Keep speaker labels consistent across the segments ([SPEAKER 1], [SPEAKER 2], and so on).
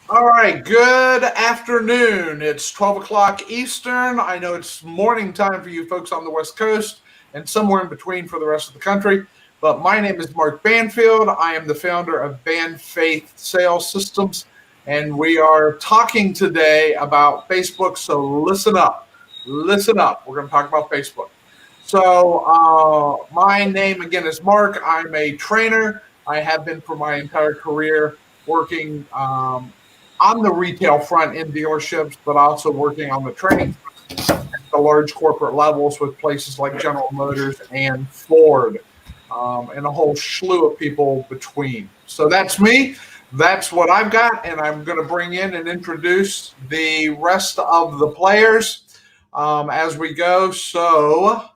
[SPEAKER 1] All right, good afternoon. It's 12 o'clock Eastern. I know it's morning time for you folks on the West Coast and somewhere in between for the rest of the country. But my name is Mark Banfield. I am the founder of Banfaith Sales Systems, and we are talking today about Facebook. So listen up. Listen up. We're going to talk about Facebook. So my name again is Mark. I'm a trainer. I have been for my entire career working on the retail front in dealerships, but also working on the training at the large corporate levels with places like General Motors and Ford, and a whole slew of people between. So that's me. That's what I've got, and I'm going to bring in and introduce the rest of the players as we go. So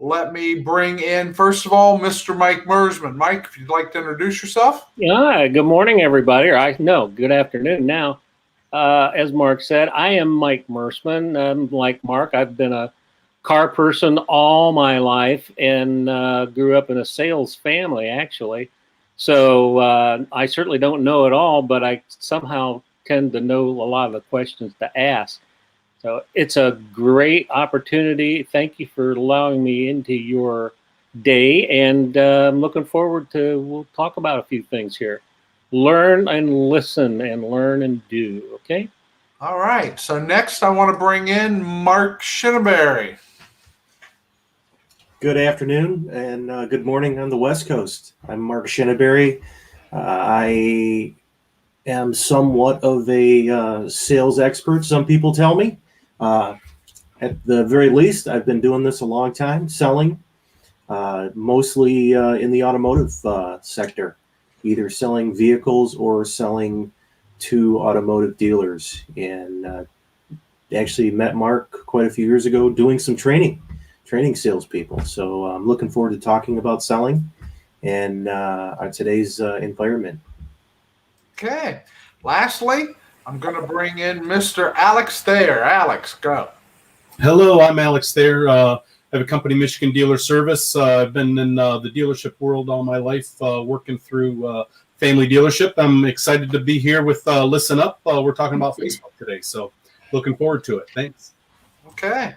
[SPEAKER 1] let me bring in, first of all, Mr. Mike Mersman. Mike, if you'd like to introduce yourself.
[SPEAKER 2] Yeah, good morning, everybody. Good afternoon now. As Mark said, I am Mike Mersman. Like Mark, I've been a car person all my life and grew up in a sales family, actually. So I certainly don't know it all, but I somehow tend to know a lot of the questions to ask. So it's a great opportunity. Thank you for allowing me into your day, and I'm looking forward to, we'll talk about a few things here. Learn and listen and learn and do, okay?
[SPEAKER 1] All right. So next, I want to bring in Mark Shinneberry.
[SPEAKER 3] Good afternoon and good morning on the West Coast. I'm Mark Shinneberry. I am somewhat of a sales expert, some people tell me. At the very least, I've been doing this a long time, selling, mostly in the automotive sector, either selling vehicles or selling to automotive dealers. And actually met Mark quite a few years ago doing some training salespeople. So I'm looking forward to talking about selling and today's environment.
[SPEAKER 1] Okay. Lastly, I'm going to bring in Mr. Alex Thayer. Alex, go.
[SPEAKER 4] Hello, I'm Alex Thayer. I have a company, Michigan Dealer Service. I've been in the dealership world all my life, working through family dealership. I'm excited to be here with Listen Up. We're talking about Facebook today, so looking forward to it. Thanks.
[SPEAKER 1] Okay.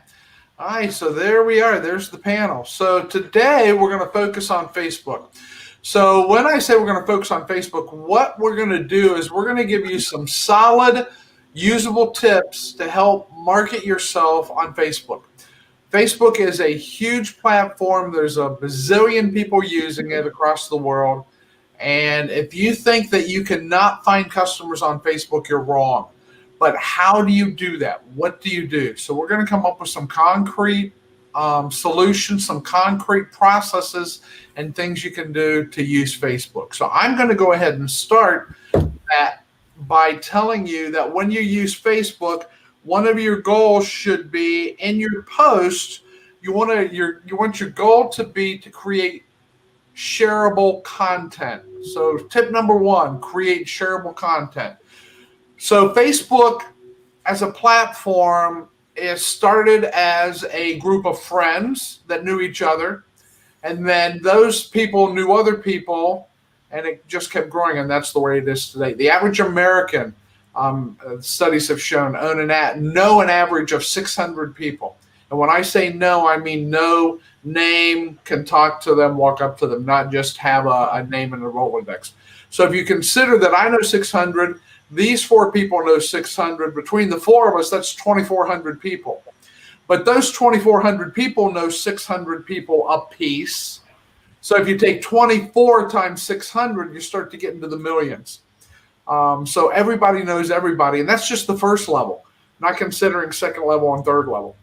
[SPEAKER 1] All right. So there we are. There's the panel. So today we're going to focus on Facebook. So when I say we're going to focus on Facebook, what we're going to do is we're going to give you some solid, usable tips to help market yourself on Facebook. Facebook is a huge platform. There's a bazillion people using it across the world. And if you think that you cannot find customers on Facebook, you're wrong. But how do you do that? What do you do? So we're going to come up with some concrete solutions, some concrete processes and things you can do to use Facebook. So I'm going to go ahead and start that by telling you that when you use Facebook, one of your goals should be in your post, you want your goal to be to create shareable content. So tip number one, create shareable content. So Facebook as a platform is started as a group of friends that knew each other, and then those people knew other people, and it just kept growing, and that's the way it is today. The average American, studies have shown, know an average of 600 people. And when I say know, I mean know name, can talk to them, walk up to them, not just have a name in the Rolodex. So if you consider that I know 600, these four people know 600. Between the four of us, that's 2,400 people. But those 2,400 people know 600 people apiece. So if you take 24 times 600, you start to get into the millions. So everybody knows everybody, and that's just the first level, not considering second level and third level.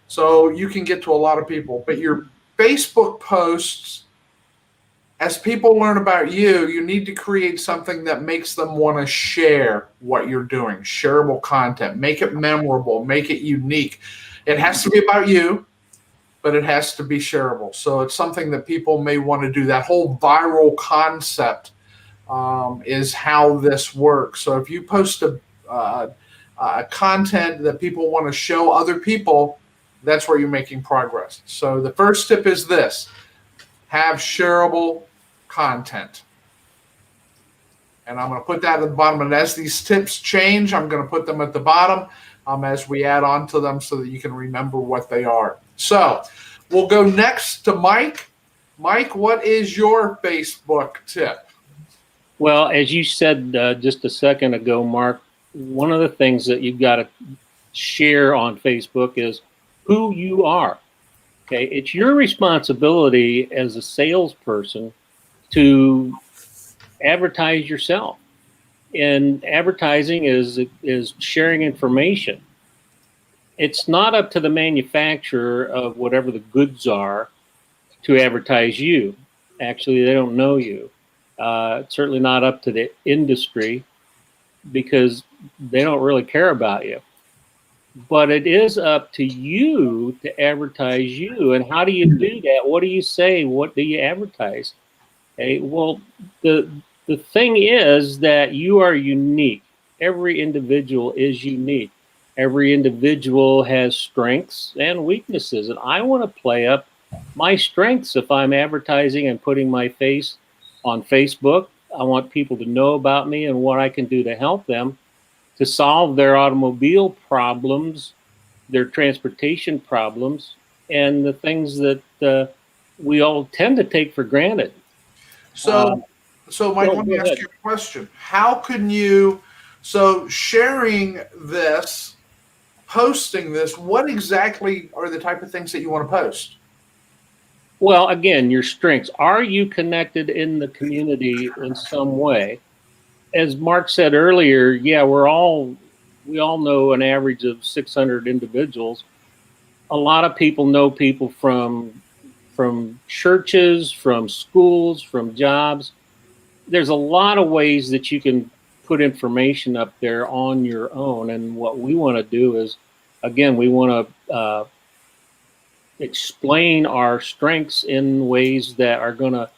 [SPEAKER 1] So you can get to a lot of people. But your Facebook posts, as people learn about you, you need to create something that makes them want to share what you're doing, shareable content, make it memorable, make it unique. It has to be about you, but it has to be shareable. So it's something that people may want to do. That whole viral concept is how this works. So if you post a content that people want to show other people, that's where you're making progress. So the first tip is this: have shareable content. And I'm going to put that at the bottom. And as these tips change, I'm going to put them at the bottom as we add on to them so that you can remember what they are. So we'll go next to Mike. Mike, what is your Facebook tip?
[SPEAKER 2] Well, as you said just a second ago, Mark, one of the things that you've got to share on Facebook is who you are. Okay, it's your responsibility as a salesperson to advertise yourself. And advertising is sharing information. It's not up to the manufacturer of whatever the goods are to advertise you. Actually, they don't know you. It's certainly not up to the industry because they don't really care about you. But it is up to you to advertise you. And how do you do that? What do you say? What do you advertise? Okay, well, the thing is that you are unique. Every individual is unique. Every individual has strengths and weaknesses. And I want to play up my strengths if I'm advertising and putting my face on Facebook. I want people to know about me and what I can do to help them to solve their automobile problems, their transportation problems, and the things that we all tend to take for granted.
[SPEAKER 1] So Mike, let me ask you a question. How can you, so sharing this, posting this, what exactly are the type of things that you want to post?
[SPEAKER 2] Well, again, your strengths. Are you connected in the community in some way? As Mark said earlier, yeah, we all know an average of 600 individuals. A lot of people know people from churches, from schools, from jobs. There's a lot of ways that you can put information up there on your own. And what we want to do is, again, we want to explain our strengths in ways that are going to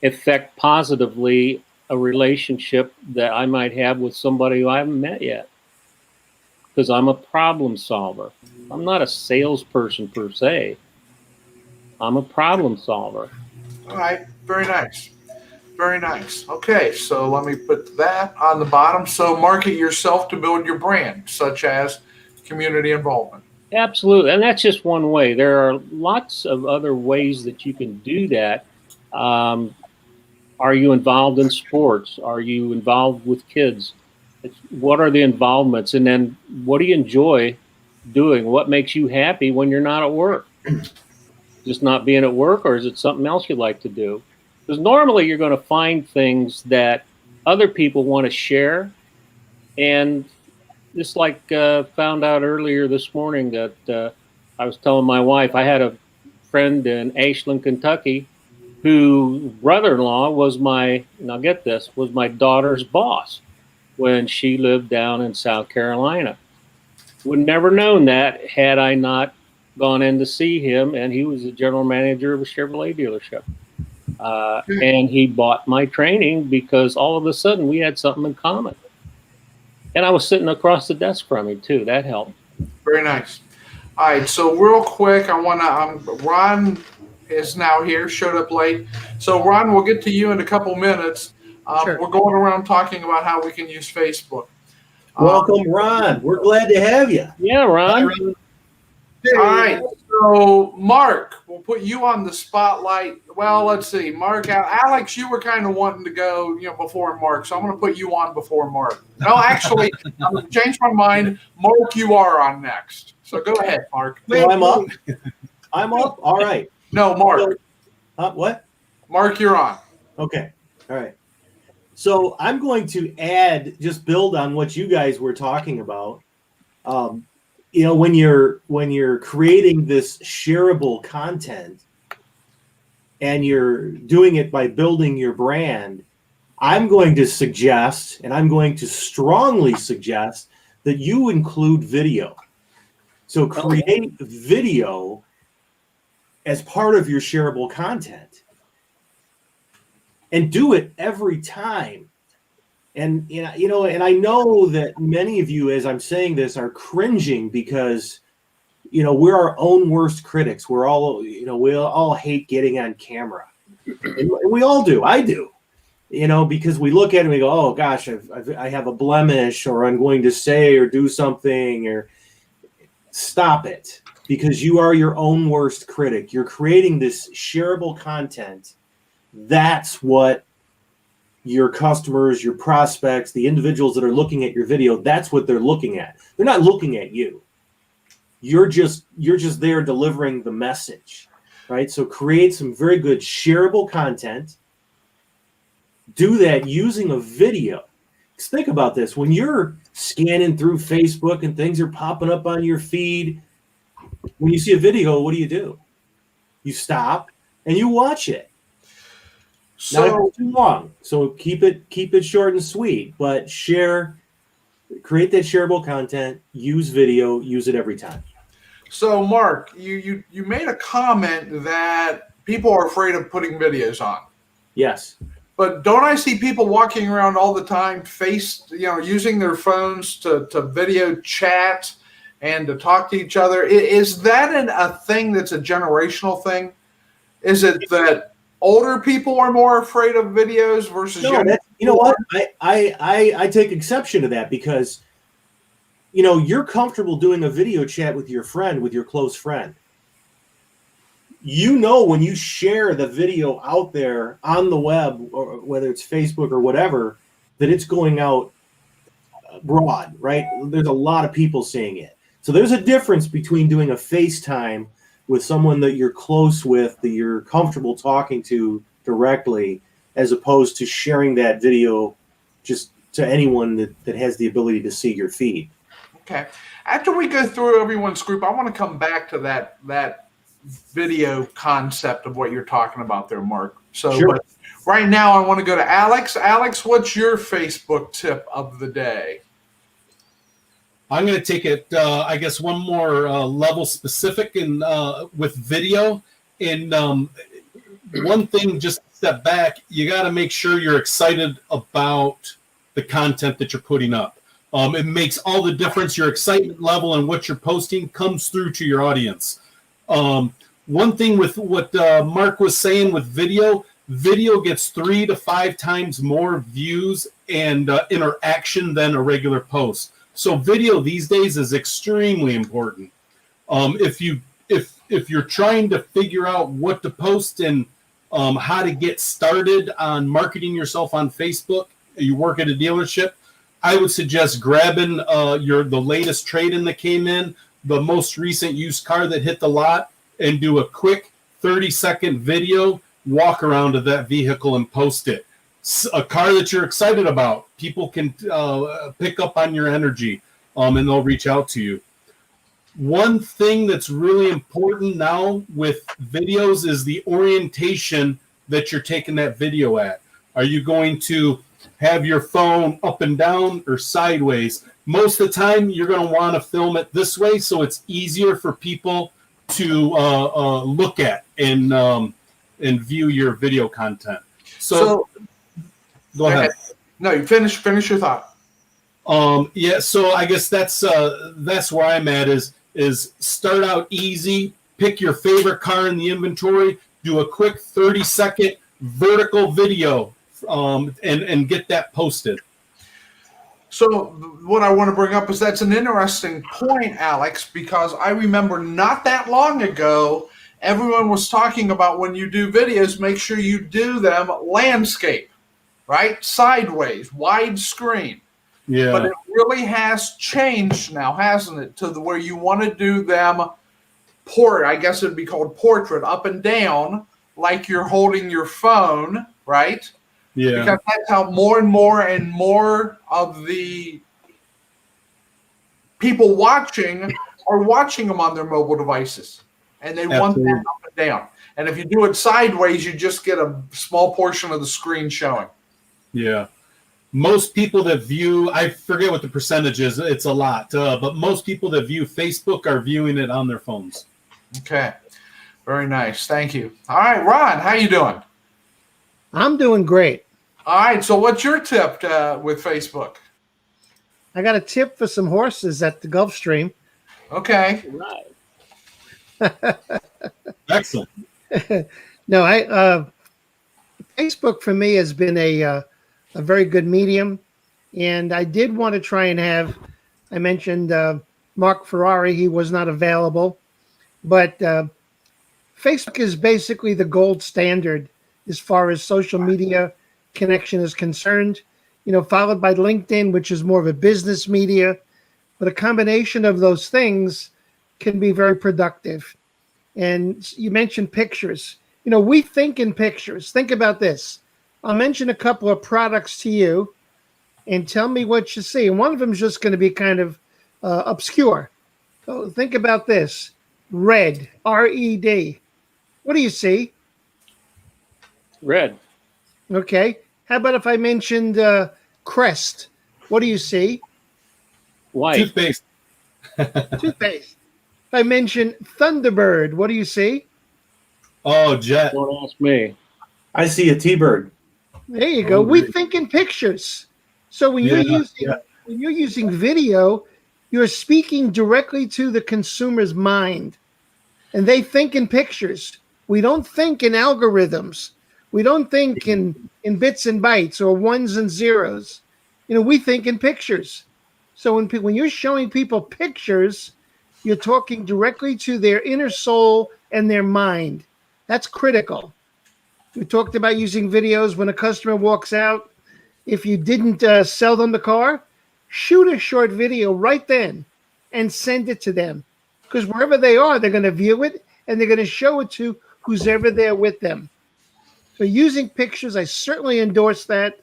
[SPEAKER 2] affect positively a relationship that I might have with somebody who I haven't met yet. Because I'm a problem solver. I'm not a salesperson per se. I'm a problem solver.
[SPEAKER 1] All right, very nice. Very nice. Okay, so let me put that on the bottom. So market yourself to build your brand, such as community involvement.
[SPEAKER 2] Absolutely, and that's just one way. There are lots of other ways that you can do that. Are you involved in sports? Are you involved with kids? What are the involvements? And then what do you enjoy doing? What makes you happy when you're not at work? Just not being at work, or is it something else you'd like to do? Because normally you're going to find things that other people want to share. And just like found out earlier this morning that I was telling my wife, I had a friend in Ashland, Kentucky, whose brother-in-law was now get this, was my daughter's boss when she lived down in South Carolina. Would never known that had I not gone in to see him, and he was the general manager of a Chevrolet dealership. And he bought my training because all of a sudden we had something in common. And I was sitting across the desk from him too. That helped.
[SPEAKER 1] Very nice. All right, so real quick, I want to, Ron is now here, showed up late. So Ron, we'll get to you in a couple minutes.
[SPEAKER 5] Sure.
[SPEAKER 1] We're going around talking about how we can use Facebook.
[SPEAKER 3] Welcome, Ron. We're glad to have you.
[SPEAKER 2] Yeah, Ron.
[SPEAKER 1] All right, so Mark, we'll put you on the spotlight. Well, let's see, Mark, Alex, you were kind of wanting to go, before Mark, so I'm going to put you on before Mark. No, actually, I'm going to change my mind. Mark, you are on next. So go ahead, Mark.
[SPEAKER 3] So I'm up. I'm up. All right.
[SPEAKER 1] No, Mark.
[SPEAKER 3] What?
[SPEAKER 1] Mark, you're on.
[SPEAKER 3] Okay. All right. So I'm going to just build on what you guys were talking about. When you're creating this shareable content and you're doing it by building your brand, I'm going to suggest, and I'm going to strongly suggest, that you include video. So create video as part of your shareable content and do it every time. And and I know that many of you, as I'm saying this, are cringing because we're our own worst critics. We all hate getting on camera, and we all do. I do. because we look at it and we go, oh gosh, I have a blemish, or I'm going to say or do something, or stop it, because you are your own worst critic. You're creating this shareable content. That's what your customers, your prospects, the individuals that are looking at your video, that's what they're looking at. They're not looking at you. You're just there delivering the message, right? So create some very good shareable content. Do that using a video. Because think about this. When you're scanning through Facebook and things are popping up on your feed, when you see a video, what do? You stop and you watch it. Not too long. So keep it short and sweet, but create that shareable content, use video, use it every time.
[SPEAKER 1] So Mark, you made a comment that people are afraid of putting videos on.
[SPEAKER 3] Yes.
[SPEAKER 1] But don't I see people walking around all the time, using their phones to video chat and to talk to each other? Is that a thing that's a generational thing? Is it that older people are more afraid of videos versus younger?
[SPEAKER 3] You know what? I take exception to that, because you're comfortable doing a video chat with your friend, with your close friend. When you share the video out there on the web, or whether it's Facebook or whatever, that it's going out broad, right? There's a lot of people seeing it. So there's a difference between doing a FaceTime with someone that you're close with, that you're comfortable talking to directly, as opposed to sharing that video just to anyone that has the ability to see your feed.
[SPEAKER 1] Okay. After we go through everyone's group, I want to come back to that video concept of what you're talking about there, Mark. So
[SPEAKER 3] Sure.
[SPEAKER 1] But right now I want to go to Alex. Alex, what's your Facebook tip of the day?
[SPEAKER 4] I'm going to take it, I guess, one more level specific with video. And one thing, just step back, you got to make sure you're excited about the content that you're putting up. It makes all the difference. Your excitement level and what you're posting comes through to your audience. One thing with what Mark was saying with video gets 3 to 5 times more views and interaction than a regular post. So video these days is extremely important. If you're trying to figure out what to post and how to get started on marketing yourself on Facebook, you work at a dealership, I would suggest grabbing the latest trade-in that came in, the most recent used car that hit the lot, and do a quick 30-second video, walk around to that vehicle and post it. A car that you're excited about, people can pick up on your energy, and they'll reach out to you. One thing that's really important now with videos is the orientation that you're taking that video at. Are you going to have your phone up and down or sideways? Most of the time, you're going to want to film it this way, so it's easier for people to look at and view your video content. So go ahead.
[SPEAKER 1] No, you finish your thought.
[SPEAKER 4] Yeah, so I guess that's where I'm at is start out easy, pick your favorite car in the inventory, do a quick 30-second vertical video, and get that posted.
[SPEAKER 1] So what I want to bring up is that's an interesting point, Alex, because I remember not that long ago, everyone was talking about when you do videos, make sure you do them landscape, right? Sideways, widescreen.
[SPEAKER 4] Yeah.
[SPEAKER 1] But it really has changed now, hasn't it, to where you want to do them I guess it'd be called portrait, up and down, like you're holding your phone, right?
[SPEAKER 4] Yeah.
[SPEAKER 1] Because that's how more and more of the people watching are watching them on their mobile devices. And they want that up and down. And if you do it sideways, you just get a small portion of the screen showing.
[SPEAKER 4] Yeah. Most people that view, I forget what the percentage is, it's a lot, but most people that view Facebook are viewing it on their phones.
[SPEAKER 1] Okay. Very nice. Thank you. All right, Ron, how you doing?
[SPEAKER 5] I'm doing great.
[SPEAKER 1] All right, so what's your tip with Facebook?
[SPEAKER 5] I got a tip for some horses at the Gulf Stream.
[SPEAKER 1] Okay.
[SPEAKER 2] Right.
[SPEAKER 4] Excellent.
[SPEAKER 5] No, Facebook for me has been a very good medium, and I did want to try and have. I mentioned Mark Ferrari; he was not available, but Facebook is basically the gold standard as far as social media connection is concerned. Followed by LinkedIn, which is more of a business media, but a combination of those things can be very productive. And you mentioned pictures. We think in pictures. Think about this. I'll mention a couple of products to you and tell me what you see. And one of them is just going to be kind of obscure. So think about this. Red, R-E-D. What do you see?
[SPEAKER 2] Red.
[SPEAKER 5] Okay. How about if I mentioned Crest? What do you see?
[SPEAKER 2] White.
[SPEAKER 4] Toothpaste.
[SPEAKER 5] Toothpaste. If I mention Thunderbird, what do you see?
[SPEAKER 4] Oh, jet.
[SPEAKER 2] Don't ask me.
[SPEAKER 3] I see a T-bird.
[SPEAKER 5] There you go.
[SPEAKER 4] Oh,
[SPEAKER 5] We
[SPEAKER 4] great.
[SPEAKER 5] think in pictures. So when
[SPEAKER 4] Yeah,
[SPEAKER 5] you're using video, you're speaking directly to the consumer's mind, and they think in pictures. We don't think in algorithms. We don't think in bits and bytes or ones and zeros. We think in pictures. So when you're showing people pictures, you're talking directly to their inner soul and their mind. That's critical. We talked about using videos when a customer walks out. If you didn't sell them the car, shoot a short video right then and send it to them. Because wherever they are, they're going to view it and they're going to show it to who's ever there with them. So using pictures, I certainly endorse that.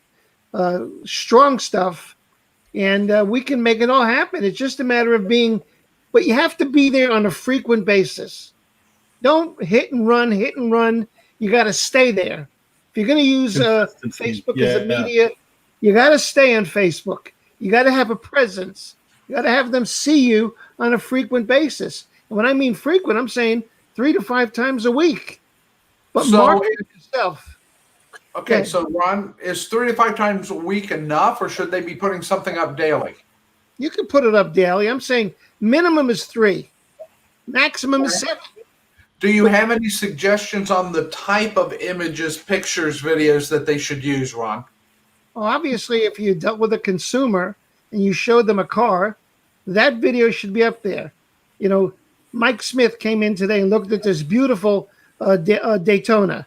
[SPEAKER 5] Strong stuff. And we can make it all happen. It's just a matter of but you have to be there on a frequent basis. Don't hit and run. You got to stay there. If you're going to use Facebook as a media, you got to stay on Facebook. You got to have a presence. You got to have them see you on a frequent basis. And when I mean frequent, I'm saying 3 to 5 times a week. But market yourself.
[SPEAKER 1] Okay, so Ron, is 3 to 5 times a week enough, or should they be putting something up daily?
[SPEAKER 5] You can put it up daily. I'm saying minimum is 3, maximum is 7.
[SPEAKER 1] Do you have any suggestions on the type of images, pictures, videos that they should use, Ron?
[SPEAKER 5] Well, obviously, if you dealt with a consumer and you showed them a car, that video should be up there. Mike Smith came in today and looked at this beautiful Daytona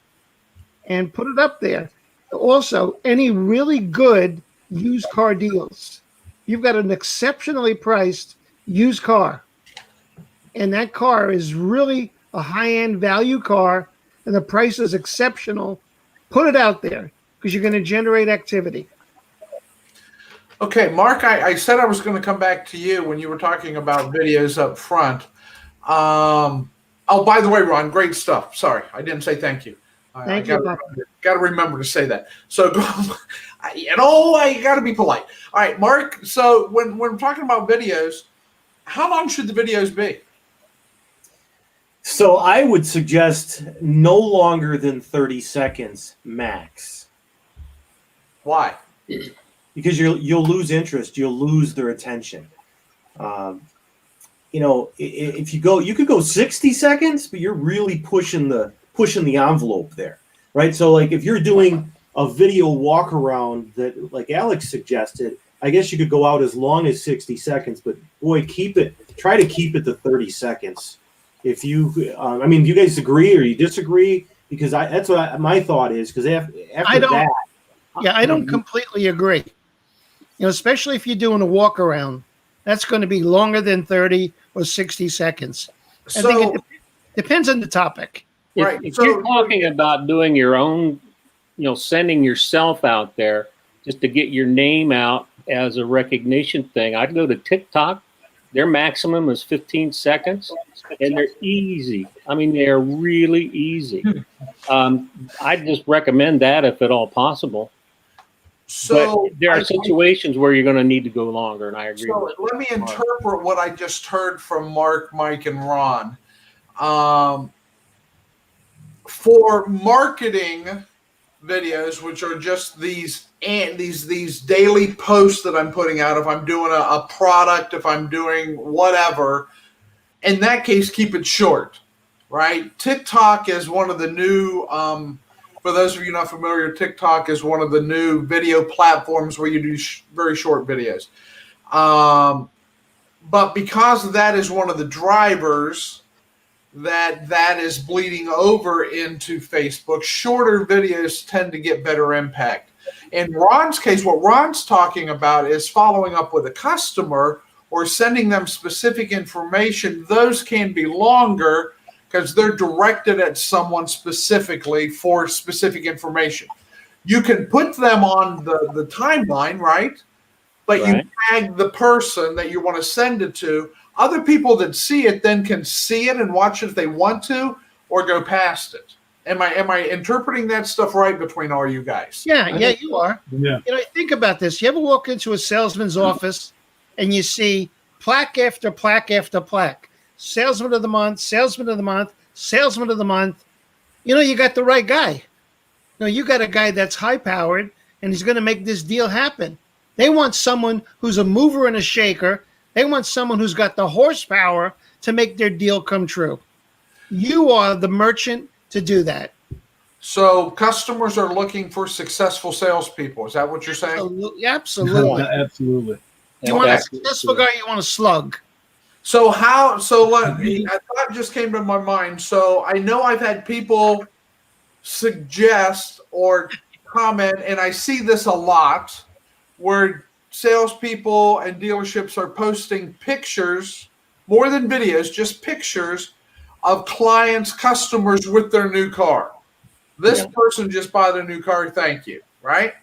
[SPEAKER 5] and put it up there. Also, any really good used car deals. You've got an exceptionally priced used car, and that car is really a high-end value car, and the price is exceptional. Put it out there because you're going to generate activity.
[SPEAKER 1] Okay, Mark, I said I was going to come back to you when you were talking about videos up front. By the way, Ron, great stuff. Sorry, I didn't say thank you.
[SPEAKER 5] Thank you.
[SPEAKER 1] Got to remember to say that. So, I got to be polite. All right, Mark. So when we're talking about videos, how long should the videos be?
[SPEAKER 3] So I would suggest no longer than 30 seconds max.
[SPEAKER 1] Why?
[SPEAKER 3] Because you'll lose interest, you'll lose their attention. If you could go 60 seconds, but you're really pushing the envelope there, right? So like if you're doing a video walk around that like Alex suggested, I guess you could go out as long as 60 seconds, but boy, try to keep it to 30 seconds. If you, do you guys agree or you disagree? Because that's what my thought is. Because after that,
[SPEAKER 5] I don't completely agree. Especially if you're doing a walk around, that's going to be longer than 30 or 60 seconds. I think it depends on the topic.
[SPEAKER 1] Right.
[SPEAKER 2] If you're talking about doing your own, sending yourself out there just to get your name out as a recognition thing, I'd go to TikTok. Their maximum is 15 seconds, and they're easy. They're really easy. I just recommend that if at all possible.
[SPEAKER 1] So
[SPEAKER 2] but there are situations where you're going to need to go longer, and I agree.
[SPEAKER 1] So let me interpret what I just heard from Mark, Mike, and Ron. For marketing videos, which are just these daily posts that I'm putting out, if I'm doing a product, if I'm doing whatever, in that case, keep it short, right? TikTok is one of the new For those of you not familiar, TikTok is one of the new video platforms where you do very short videos. But because that is one of the drivers that is bleeding over into Facebook, shorter videos tend to get better impact. In Ron's case, what Ron's talking about is following up with a customer or sending them specific information. Those can be longer because they're directed at someone specifically for specific information. You can put them on the timeline, right? But
[SPEAKER 2] Right.
[SPEAKER 1] you tag the person that you want to send it to. Other people that see it then can see it and watch it if they want to, or go past it. Am I interpreting that stuff right between all you guys?
[SPEAKER 5] Yeah, you are.
[SPEAKER 4] Yeah.
[SPEAKER 5] You know, think about this. You ever walk into a salesman's office and you see plaque after plaque after plaque? Salesman of the month, salesman of the month, salesman of the month. You know, you got the right guy. No, you got a guy that's high powered and he's going to make this deal happen. They want someone who's a mover and a shaker. They want someone who's got the horsepower to make their deal come true. You are the merchant to do that.
[SPEAKER 1] So customers are looking for successful salespeople. Is that what you're saying?
[SPEAKER 5] Absolutely.
[SPEAKER 4] Absolutely.
[SPEAKER 5] You want a
[SPEAKER 2] Absolutely.
[SPEAKER 5] successful guy, you want a slug.
[SPEAKER 1] So I thought it just came to my mind. So I know I've had people suggest or comment, and I see this a lot, where salespeople and dealerships are posting pictures, more than videos, just pictures of clients, customers with their new car. This person just bought a new car, thank you, right?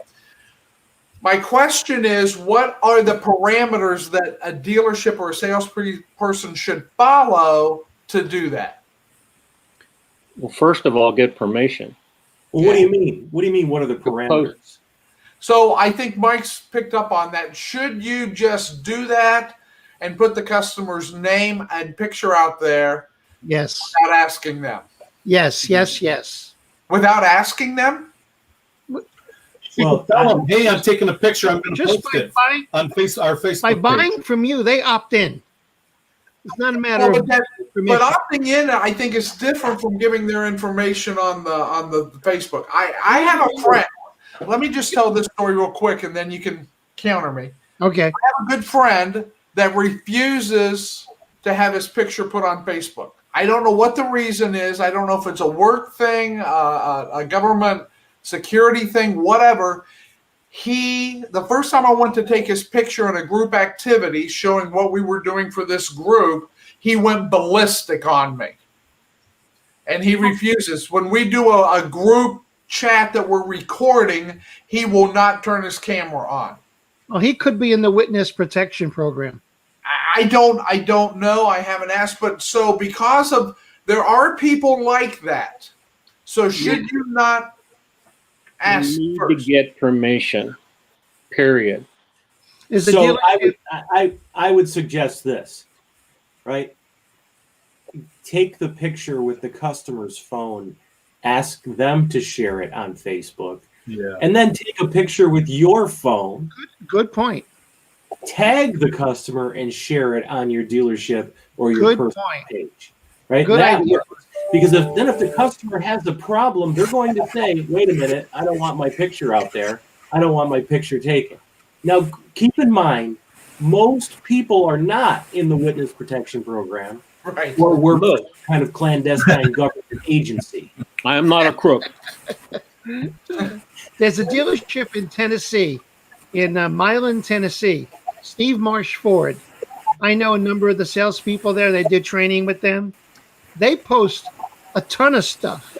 [SPEAKER 1] My question is, what are the parameters that a dealership or a salesperson should follow to do that?
[SPEAKER 2] Well, first of all, get permission.
[SPEAKER 3] Well, what do you mean? What do you mean? What are the parameters?
[SPEAKER 1] So I think Mike's picked up on that. Should you just do that and put the customer's name and picture out there
[SPEAKER 5] Yes.
[SPEAKER 1] without asking them?
[SPEAKER 5] Yes.
[SPEAKER 1] Without asking them?
[SPEAKER 3] Well,
[SPEAKER 4] Tell them, hey, I'm taking a picture. I'm going to
[SPEAKER 5] Just
[SPEAKER 4] post
[SPEAKER 5] by
[SPEAKER 4] it
[SPEAKER 5] buying,
[SPEAKER 4] on our Facebook
[SPEAKER 5] by
[SPEAKER 4] page.
[SPEAKER 5] buying from you, they opt in. It's not a matter
[SPEAKER 1] Well,
[SPEAKER 5] of
[SPEAKER 1] but
[SPEAKER 5] permission.
[SPEAKER 1] opting in, I think, is different from giving their information on the Facebook. I have a friend. Let me just tell this story real quick, and then you can counter me.
[SPEAKER 5] Okay.
[SPEAKER 1] I have a good friend that refuses to have his picture put on Facebook. I don't know what the reason is. I don't know if it's a work thing, a government security thing, whatever. The first time I went to take his picture in a group activity showing what we were doing for this group, he went ballistic on me. And he refuses. When we do a group chat that we're recording, he will not turn his camera on.
[SPEAKER 5] Well, he could be in the witness protection program.
[SPEAKER 1] I don't know. I haven't asked, but so because of there are people like that. So should you not ask
[SPEAKER 2] You need
[SPEAKER 1] first?
[SPEAKER 2] to get permission. Period.
[SPEAKER 5] Is the
[SPEAKER 3] So
[SPEAKER 5] dealership
[SPEAKER 3] I would suggest this, right? Take the picture with the customer's phone, ask them to share it on Facebook,
[SPEAKER 4] Yeah.
[SPEAKER 3] and then take a picture with your phone,
[SPEAKER 5] good point.
[SPEAKER 3] tag the customer, and share it on your dealership or your
[SPEAKER 5] Good
[SPEAKER 3] personal
[SPEAKER 5] point.
[SPEAKER 3] page. Right?
[SPEAKER 5] Good
[SPEAKER 3] That
[SPEAKER 5] idea.
[SPEAKER 3] works. Because if the customer has a problem, they're going to say, wait a minute, I don't want my picture out there. I don't want my picture taken. Now, keep in mind, most people are not in the witness protection program
[SPEAKER 1] Right.
[SPEAKER 3] or work for some kind of clandestine government agency.
[SPEAKER 2] I am not a crook.
[SPEAKER 5] There's a dealership in Tennessee, in Milan, Tennessee. Steve Marsh Ford. I know a number of the salespeople there. They did training with them. They post a ton of stuff.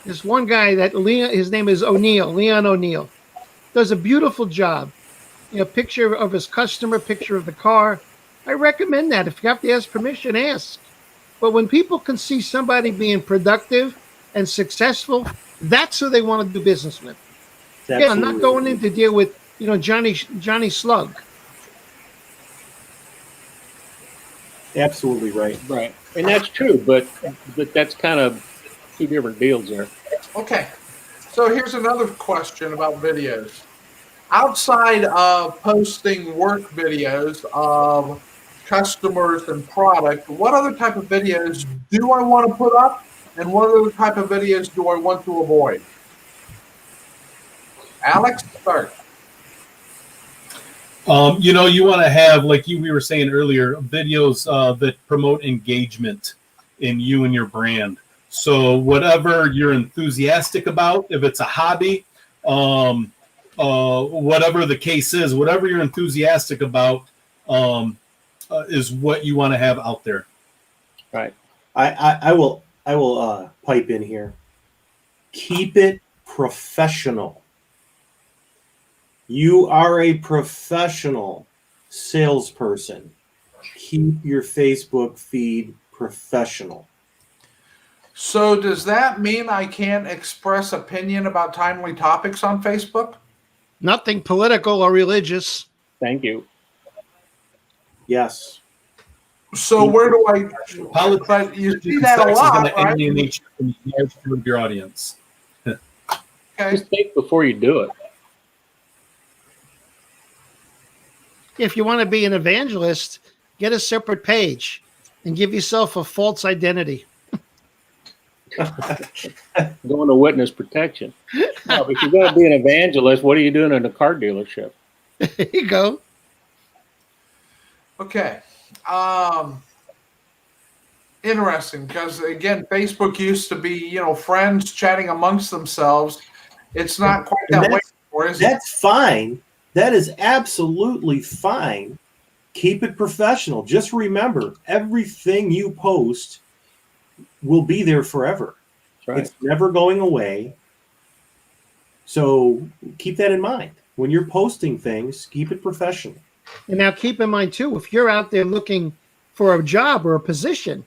[SPEAKER 5] There's one guy his name is Leon O'Neill, does a beautiful job. You know, picture of his customer, picture of the car. I recommend that. If you have to ask permission, ask. But when people can see somebody being productive and successful, that's who they want to do business with. Yeah, I'm not going in to deal with, Johnny Slug.
[SPEAKER 3] Absolutely right.
[SPEAKER 2] Right. And that's true, but that's kind of two different deals there.
[SPEAKER 1] Okay. So here's another question about videos. Outside of posting work videos of customers and product, what other type of videos do I want to put up? And what other type of videos do I want to avoid? Alex, start.
[SPEAKER 4] You want to have, like we were saying earlier, videos that promote engagement in you and your brand. So whatever you're enthusiastic about, if it's a hobby, whatever the case is, whatever you're enthusiastic about is what you want to have out there.
[SPEAKER 2] Right.
[SPEAKER 3] I will pipe in here. Keep it professional. You are a professional salesperson. Keep your Facebook feed professional.
[SPEAKER 1] So does that mean I can't express opinion about timely topics on Facebook?
[SPEAKER 5] Nothing political or religious.
[SPEAKER 2] Thank you.
[SPEAKER 3] Yes.
[SPEAKER 1] So where do I? But you see that a lot,
[SPEAKER 4] is going to
[SPEAKER 1] right?
[SPEAKER 4] alienate you from the large part of your audience.
[SPEAKER 1] Okay.
[SPEAKER 2] Just think before you do it.
[SPEAKER 5] If you want to be an evangelist, get a separate page and give yourself a false identity.
[SPEAKER 2] Going to witness protection. No, but if you're going to be an evangelist, what are you doing in a car dealership?
[SPEAKER 5] There you go.
[SPEAKER 1] Okay. Interesting, because again, Facebook used to be, friends chatting amongst themselves. It's not quite
[SPEAKER 3] And
[SPEAKER 1] that way anymore, is it?
[SPEAKER 3] That's fine. That is absolutely fine. Keep it professional. Just remember, everything you post will be there forever.
[SPEAKER 2] That's right.
[SPEAKER 3] It's never going away. So keep that in mind. When you're posting things, keep it professional.
[SPEAKER 5] And now keep in mind, too, if you're out there looking for a job or a position,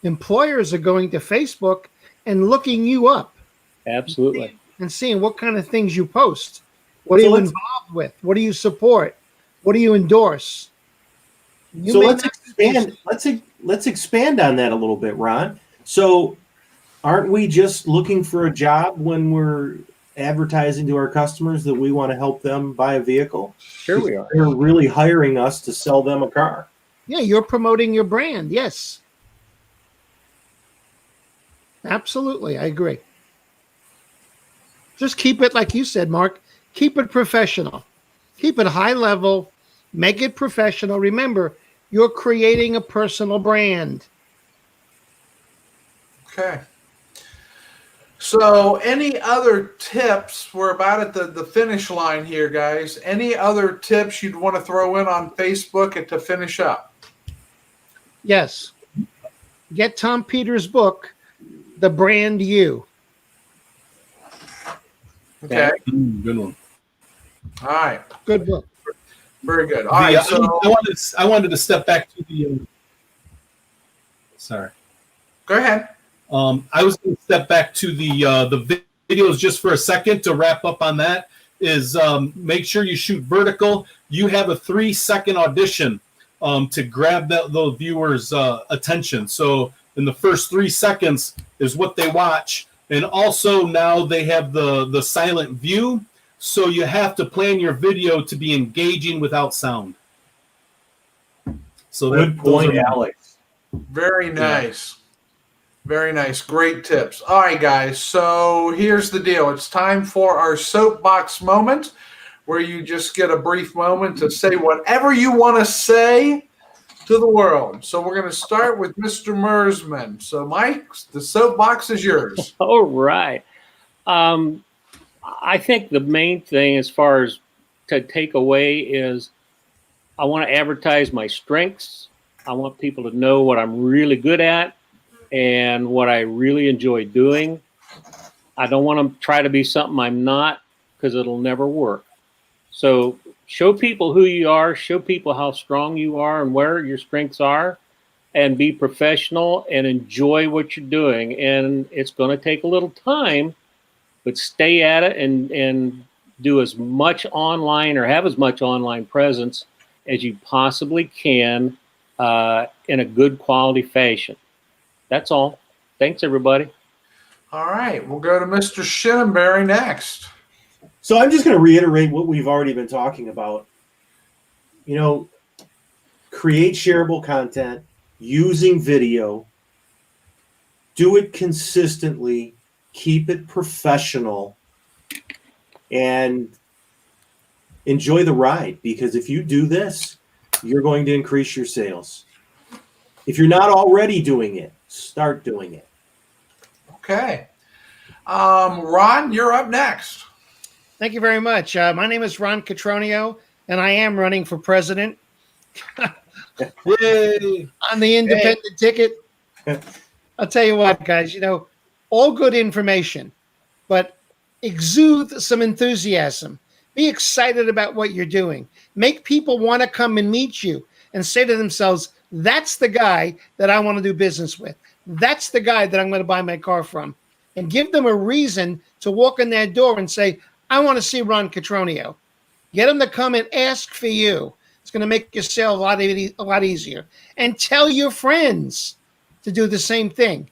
[SPEAKER 5] employers are going to Facebook and looking you up
[SPEAKER 2] Absolutely.
[SPEAKER 5] and seeing what kind of things you post. What are you involved with? What do you support? What do you endorse?
[SPEAKER 3] So let's expand on that a little bit, Ron. So aren't we just looking for a job when we're advertising to our customers that we want to help them buy a vehicle?
[SPEAKER 2] Sure we are.
[SPEAKER 3] They're really hiring us to sell them a car.
[SPEAKER 5] Yeah, you're promoting your brand. Yes. Absolutely. I agree. Just keep it, like you said, Mark, keep it professional. Keep it high level. Make it professional. Remember, you're creating a personal brand.
[SPEAKER 1] Okay. So any other tips? We're about at the finish line here, guys. Any other tips you'd want to throw in on Facebook to finish up?
[SPEAKER 5] Yes. Get Tom Peters' book, The Brand You.
[SPEAKER 1] Okay.
[SPEAKER 4] Good one.
[SPEAKER 1] All right.
[SPEAKER 5] Good book.
[SPEAKER 1] Very good. All right. So
[SPEAKER 4] I wanted to step back to the. Sorry.
[SPEAKER 1] go ahead.
[SPEAKER 4] I was going to step back to the videos just for a second to wrap up on that. Is make sure you shoot vertical. You have a 3-second audition to grab those viewers' attention. So in the first 3 seconds is what they watch, and also now they have the silent view. So you have to plan your video to be engaging without sound. So
[SPEAKER 3] Good point, Alex.
[SPEAKER 1] Very nice. Very nice. Great tips. All right, guys. So here's the deal. It's time for our soapbox moment, where you just get a brief moment to say whatever you want to say to the world. So we're going to start with Mr. Mersman. So, Mike, the soapbox is yours.
[SPEAKER 2] All right. I think the main thing as far as to take away is I want to advertise my strengths. I want people to know what I'm really good at and what I really enjoy doing. I don't want to try to be something I'm not, because it'll never work. So show people who you are, show people how strong you are and where your strengths are, and be professional and enjoy what you're doing. And it's going to take a little time, but stay at it and do as much online or have as much online presence as you possibly can in a good quality fashion. That's all. Thanks, everybody.
[SPEAKER 1] All right. We'll go to Mr. Shinenberry next.
[SPEAKER 3] So I'm just going to reiterate what we've already been talking about. Create shareable content using video. Do it consistently. Keep it professional. And enjoy the ride, because if you do this, you're going to increase your sales. If you're not already doing it, start doing it.
[SPEAKER 1] Okay. Ron, you're up next.
[SPEAKER 5] Thank you very much. My name is Ron Catronio, and I am running for president.
[SPEAKER 4] Yay!
[SPEAKER 5] On the independent ticket. I'll tell you what, guys, all good information, but exude some enthusiasm. Be excited about what you're doing. Make people want to come and meet you and say to themselves, that's the guy that I want to do business with. That's the guy that I'm going to buy my car from. And give them a reason to walk in their door and say, I want to see Ron Catronio. Get them to come and ask for you. It's going to make your sale a lot easier. And tell your friends to do the same thing.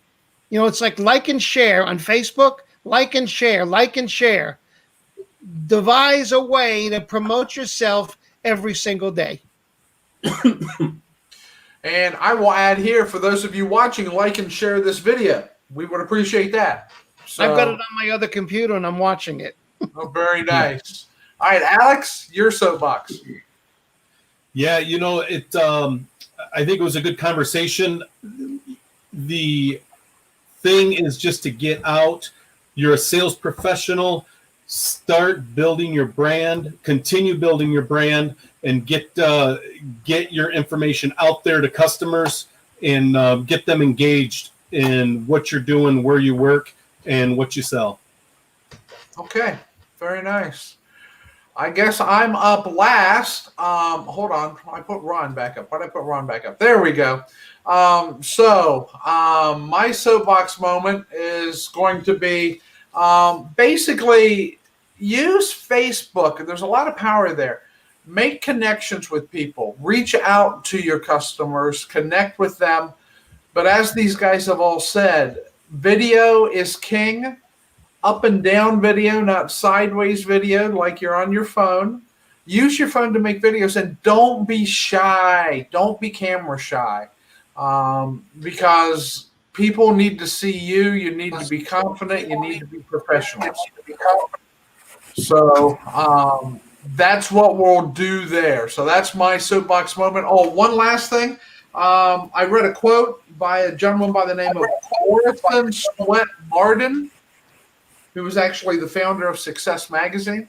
[SPEAKER 5] It's like and share on Facebook. Like and share, like and share. Devise a way to promote yourself every single day.
[SPEAKER 1] And I will add here, for those of you watching, like and share this video. We would appreciate that. So,
[SPEAKER 5] I've got it on my other computer and I'm watching it.
[SPEAKER 1] Oh, very nice. All right, Alex, your soapbox.
[SPEAKER 4] Yeah, I think it was a good conversation. The thing is just to get out. You're a sales professional. Start building your brand, continue building your brand, and get your information out there to customers and get them engaged in what you're doing, where you work, and what you sell.
[SPEAKER 1] Okay, very nice. I guess I'm up last. Hold on. I put Ron back up. Why did I put Ron back up? There we go. My soapbox moment is going to be basically use Facebook. There's a lot of power there. Make connections with people. Reach out to your customers. Connect with them. But as these guys have all said, video is king. Up and down video, not sideways video like you're on your phone. Use your phone to make videos, and don't be shy. Don't be camera shy, because people need to see you. You need to be confident. You need to be professional. So that's what we'll do there. So that's my soapbox moment. Oh, one last thing. I read a quote by a gentleman by the name of Orson Swett Marden, who was actually the founder of Success Magazine.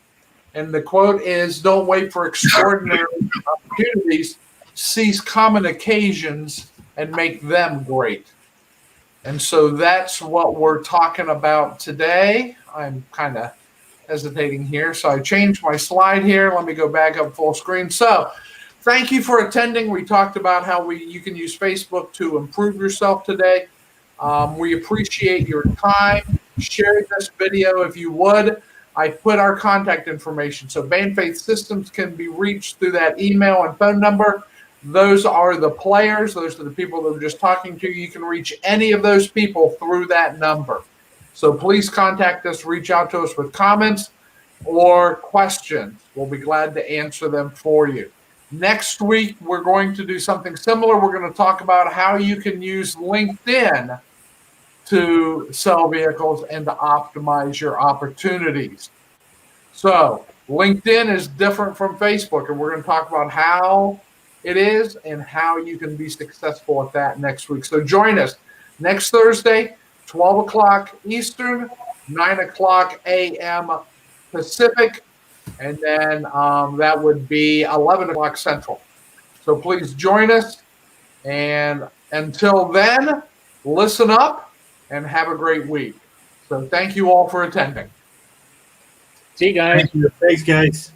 [SPEAKER 1] And the quote is, don't wait for extraordinary opportunities, seize common occasions and make them great. And so that's what we're talking about today. I'm kind of hesitating here, so I changed my slide here. Let me go back up full screen. So thank you for attending. We talked about how you can use Facebook to improve yourself today. We appreciate your time. Share this video if you would. I put our contact information. So Band Faith Systems can be reached through that email and phone number. Those are the players. Those are the people that we're just talking to. You can reach any of those people through that number. So please contact us, reach out to us with comments or questions. We'll be glad to answer them for you. Next week, we're going to do something similar. We're going to talk about how you can use LinkedIn to sell vehicles and to optimize your opportunities. So LinkedIn is different from Facebook, and we're going to talk about how it is and how you can be successful at that next week. So join us next Thursday, 12 o'clock Eastern, 9 o'clock a.m. Pacific, and then that would be 11 o'clock Central. So please join us. And until then, listen up and have a great week. So thank you all for attending.
[SPEAKER 2] See you guys.
[SPEAKER 3] Thanks, guys.